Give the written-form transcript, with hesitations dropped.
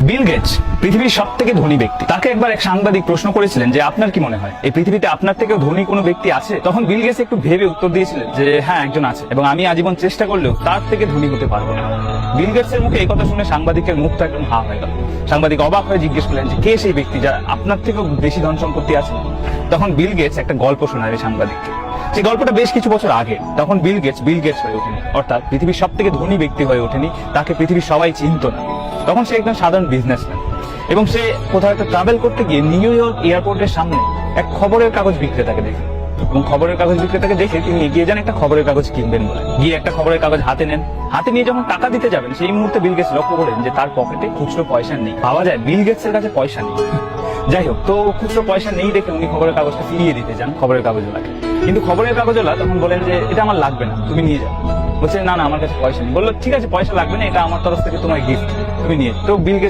Bill Gates পৃথিবীর সব থেকে ধনী ব্যক্তি। তাকে একবার এক সাংবাদিক প্রশ্ন করেছিলেন যে আপনার কি মনে হয় এই পৃথিবীতে আপনার থেকেও ধনী কোনো ব্যক্তি আছে? তখন বিল গেটস একটু ভেবে উত্তর দিয়েছিলেন যে হ্যাঁ, একজন আছে, এবং আমি আজীবন চেষ্টা করলেও তার থেকে ধনী হতে পারবো না। বিল গেটস এর মুখে এই কথা শুনে সাংবাদিকের মুখটা একদম হা হয়ে গেল। সাংবাদিক অবাক হয়ে জিজ্ঞেস করলেন যে কে সেই ব্যক্তি যার আপনার থেকেও বেশি ধন সম্পত্তি আছে? তখন বিল গেটস একটা গল্প শোনায় এই সাংবাদিককে। সেই গল্পটা বেশ কিছু বছর আগে। তখন বিল গেটস হয়ে ওঠেনি, অর্থাৎ পৃথিবীর সব থেকে ধনী ব্যক্তি হয়ে ওঠেনি, তাকে পৃথিবীর সবাই চিনত না। তখন সে একদম সাধারণ বিজনেসম্যান, এবং সে কোথাও একটা ট্রাভেল করতে গিয়ে নিউ ইয়র্ক এয়ারপোর্টের সামনে এক খবরের কাগজ বিক্রেতাকে দেখে, এবং খবরের কাগজ বিক্রেতাকে দেখে তিনি এগিয়ে যান একটা খবরের কাগজ কিনবেন বলে। গিয়ে একটা খবরের কাগজ হাতে নেন, হাতে নিয়ে যখন টাকা দিতে যাবেন সেই মুহূর্তে বিল গেটস লক্ষ্য করেন যে তার পকেটে খুচরো পয়সা নেই। ভাবা যায় বিল গেটস এর কাছে পয়সা নেই। যাই হোক, তো খুচরো পয়সা নেই দেখে উনি খবরের কাগজটা ফিরিয়ে দিতে যান খবরের কাগজওয়ালাকে। কিন্তু খবরের কাগজওয়ালা তখন বলেন যে এটা আমার লাগবে না, তুমি নিয়ে যাও। বলছে না না, আমার কাছে পয়সা নেই। বললো ঠিক আছে, পয়সা লাগবে না, এটা আমার তরফ থেকে তোমার গিফট, তুমি নিয়ে। তো বিল গেটস